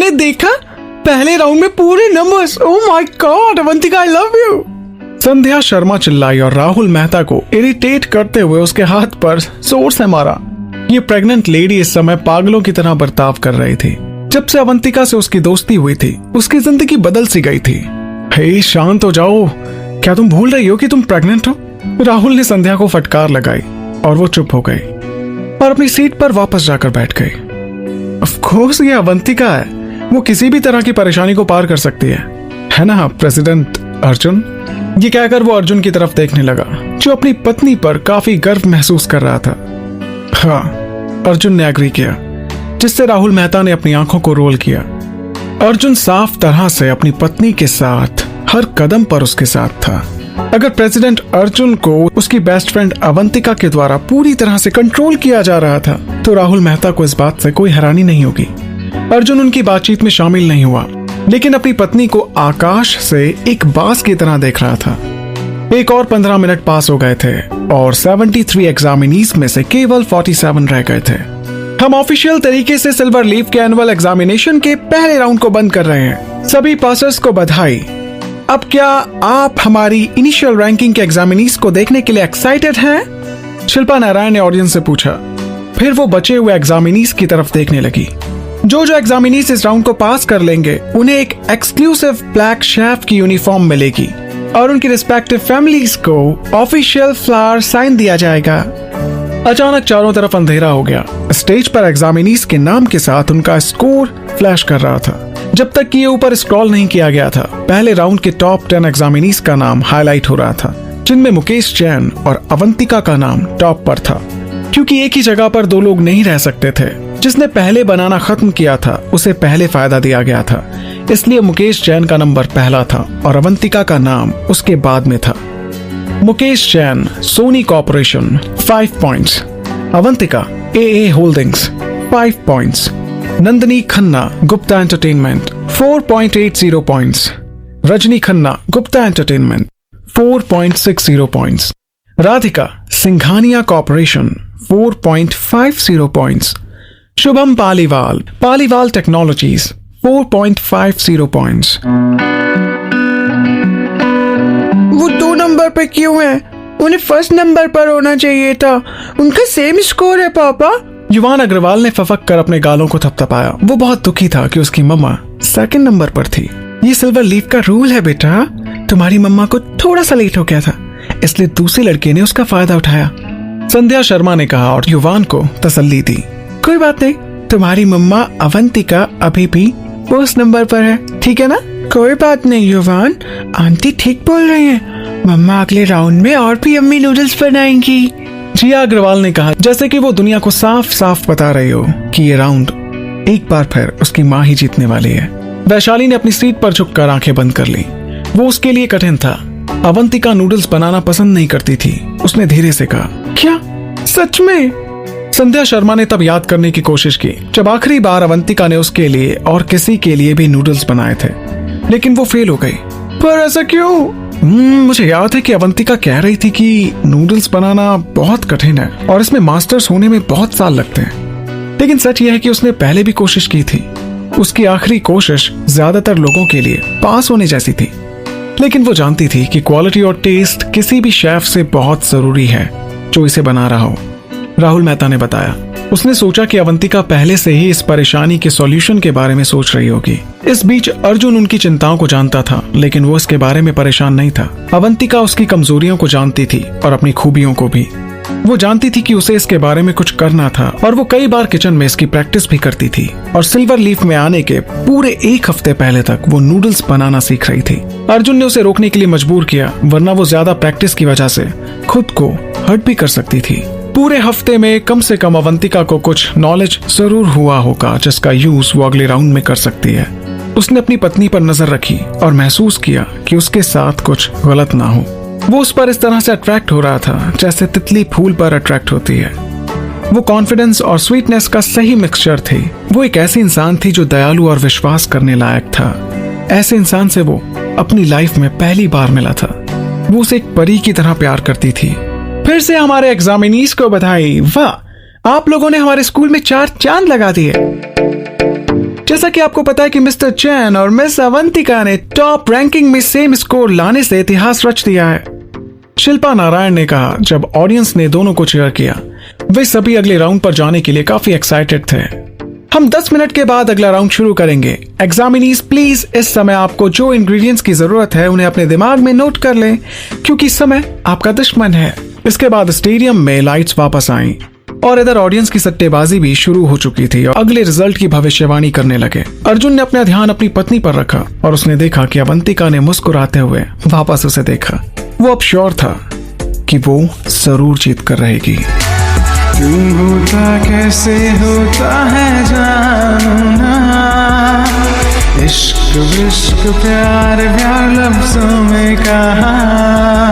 तुमने देखा पहले राउंड में पूरे numbers. Oh my God Avantika, I love you. Sandhya Sharma चिल्लाई और राहुल मेहता को इरिटेट करते हुए उसके हाथ पर जोर से मारा। ये प्रेग्नेंट लेडी इस समय पागलों की तरह बर्ताव कर रही थी। जब से अवंतिका से उसकी दोस्ती हुई थी उसकी जिंदगी बदल सी गई थी। हे शांत हो जाओ, क्या तुम भूल रही हो कि तुम प्रेग्नेंट हो? राहुल ने संध्या को फटकार लगाई और वो चुप हो गई और अपनी सीट पर वापस जाकर बैठ गई। ऑफ कोर्स ये अवंतिका है, वो किसी भी तरह की परेशानी को पार कर सकती है ना प्रेसिडेंट अर्जुन? ये कहकर वो अर्जुन की तरफ देखने लगा जो अपनी पत्नी पर काफी गर्व महसूस कर रहा था। हाँ, अर्जुन ने एग्री किया, जिससे राहुल मेहता ने अपनी आंखों को रोल किया। अर्जुन साफ तरह से अपनी पत्नी के साथ हर कदम पर उसके साथ था। अगर प्रेसिडेंट अर्जुन को उसकी बेस्ट फ्रेंड अवंतिका के द्वारा पूरी तरह से कंट्रोल किया जा रहा था तो राहुल मेहता को इस बात से कोई हैरानी नहीं होगी। अर्जुन उनकी बातचीत में शामिल नहीं हुआ, लेकिन अपनी पत्नी को आकाश से एक बाज की तरह देख रहा था। एक और 15 मिनट पास हो गए थे और 73 एग्जामिनीज में से केवल 47 रह गए थे। हम ऑफिशियल तरीके से सिल्वर लीफ के एनुअल एग्जामिनेशन के पहले राउंड को बंद कर रहे हैं। सभी पासर्स को बधाई। अब क्या आप हमारी इनिशियल रैंकिंग के एग्जामिनीज को देखने के लिए एक्साइटेड हैं? शिल्पा नारायण ने ऑडियंस से पूछा। फिर वो बचे हुए एग्जामिनीज की तरफ देखने लगी। जो एग्जामिनीज इस राउंड को पास कर लेंगे उन्हें एक एक्सक्लूसिव ब्लैक शेफ की यूनिफॉर्म मिलेगी और उनकी रिस्पेक्टिव फैमिलीज को ऑफिशियल फ्लावर साइन दिया जाएगा। अचानक चारों तरफ अंधेरा हो गया। स्टेज पर एग्जामिनीज के नाम के साथ उनका स्कोर फ्लैश कर रहा था। जब तक कि ये ऊपर स्क्रॉल नहीं किया गया था, पहले राउंड के टॉप 10 एग्जामिनीज का नाम हाईलाइट हो रहा था, जिनमें मुकेश जैन और अवंतिका का नाम टॉप पर था। क्योंकि एक ही जगह पर दो लोग नहीं रह सकते थे, जिसने पहले बनाना खत्म किया था उसे पहले फायदा दिया गया था, इसलिए मुकेश जैन का नंबर पहला था और अवंतिका का नाम उसके बाद में था। Mukesh Jain, Sony corporation 5 points. Avantika, AA holdings 5 points. Nandini Khanna, Gupta entertainment 4.80 points. Rajni Khanna, Gupta entertainment 4.60 points. Radhika, Singhania corporation 4.50 points. Shubham Paliwal, Paliwal technologies 4.50 points. वो 2 नंबर पे क्यों है? उन्हें फर्स्ट नंबर पर होना चाहिए था। उनका सेम स्कोर है पापा। युवान अग्रवाल ने फफक कर अपने गालों को थपथपाया। वो बहुत दुखी था कि उसकी मम्मा सेकंड नंबर पर थी। ये सिल्वर लीफ का रूल है बेटा। तुम्हारी मम्मा को थोड़ा सा लेट हो गया था, इसलिए दूसरे लड़के ने उसका फायदा उठाया। संध्या शर्मा ने कहा और युवान को तसल्ली दी। कोई बात नहीं, तुम्हारी मम्मा अवंतिका अभी भी फर्स्ट नंबर पर है, ठीक है ना? कोई बात नहीं युवान, आंटी ठीक बोल रही हैं। मम्मा अगले राउंड में और भी यम्मी नूडल्स बनाएंगी। जिया अग्रवाल ने कहा, जैसे कि वो दुनिया को साफ साफ बता रही हो कि ये राउंड एक बार फिर उसकी माँ ही जीतने वाली है। वैशाली ने अपनी सीट पर झुककर आंखें बंद कर ली। वो उसके लिए कठिन था। अवंतिका नूडल्स बनाना पसंद नहीं करती थी। उसने धीरे से कहा, क्या सच में? संध्या शर्मा ने तब याद करने की कोशिश की जब आखिरी बार अवंतिका ने उसके लिए और किसी के लिए भी नूडल्स बनाए थे, लेकिन वो फेल हो गई। पर ऐसा क्यों? मुझे याद है कि अवंतिका कह रही थी कि नूडल्स बनाना बहुत कठिन है और इसमें मास्टर्स होने में बहुत साल लगते हैं। लेकिन सच यह है कि उसने पहले भी कोशिश की थी। उसकी आखिरी कोशिश ज्यादातर लोगों के लिए पास होने जैसी थी, लेकिन वो जानती थी कि क्वालिटी और टेस्ट किसी भी शेफ से बहुत जरूरी है जो इसे बना रहा हो। राहुल मेहता ने बताया। उसने सोचा कि अवंतिका पहले से ही इस परेशानी के सॉल्यूशन के बारे में सोच रही होगी। इस बीच अर्जुन उनकी चिंताओं को जानता था, लेकिन वो इसके बारे में परेशान नहीं था। अवंतिका उसकी कमजोरियों को जानती थी और अपनी खूबियों को भी। वो जानती थी कि उसे इसके बारे में कुछ करना था और वो कई बार किचन में इसकी प्रैक्टिस भी करती थी। और सिल्वर लीफ में आने के पूरे 1 हफ्ते पहले तक वो नूडल्स बनाना सीख रही थी। अर्जुन ने उसे रोकने के लिए मजबूर किया, वरना वो ज्यादा प्रैक्टिस की वजह से खुद को हर्ट भी कर सकती थी। पूरे हफ्ते में कम से कम अवंतिका को कुछ नॉलेज जरूर हुआ होगा जिसका यूज वो अगले राउंड में कर सकती है। उसने अपनी पत्नी पर नजर रखी और महसूस किया कि उसके साथ कुछ गलत ना हो। वो उस पर इस तरह से अट्रैक्ट हो रहा था जैसे तितली फूल पर अट्रैक्ट होती है। वो कॉन्फिडेंस और स्वीटनेस का सही मिक्सचर थी। वो एक ऐसी इंसान थी जो दयालु और विश्वास करने लायक था। ऐसे इंसान से वो अपनी लाइफ में पहली बार मिला था। वो उसे एक परी की तरह प्यार करती थी। फिर से हमारे एग्जामिनीज को बधाई। वाह, आप लोगों ने हमारे स्कूल में 4 चांद लगा दिए। जैसा कि आपको पता है कि मिस्टर चैन और मिस अवंतिका ने टॉप रैंकिंग में सेम स्कोर लाने से इतिहास रच दिया है। शिल्पा नारायण ने कहा जब ऑडियंस ने दोनों को चीयर किया। वे सभी अगले राउंड पर जाने के लिए काफी एक्साइटेड थे। हम 10 मिनट के बाद अगला राउंड शुरू करेंगे। एग्जामिनीज प्लीज इस समय आपको जो इंग्रेडिएंट्स की जरूरत है उन्हें अपने दिमाग में नोट कर लें, क्योंकि समय आपका दुश्मन है। इसके बाद स्टेडियम में लाइट्स वापस आईं और इधर ऑडियंस की सट्टेबाजी भी शुरू हो चुकी थी और अगले रिजल्ट की भविष्यवाणी करने लगे। अर्जुन ने अपना ध्यान अपनी पत्नी पर रखा और उसने देखा कि अवंतिका ने मुस्कुराते हुए वापस उसे देखा। वो अब श्योर था कि वो जरूर जीत कर रहेगी। क्यों होता कैसे होता है जानू ना, इश्क विश्क प्यार प्यार लफ्जों में कहा।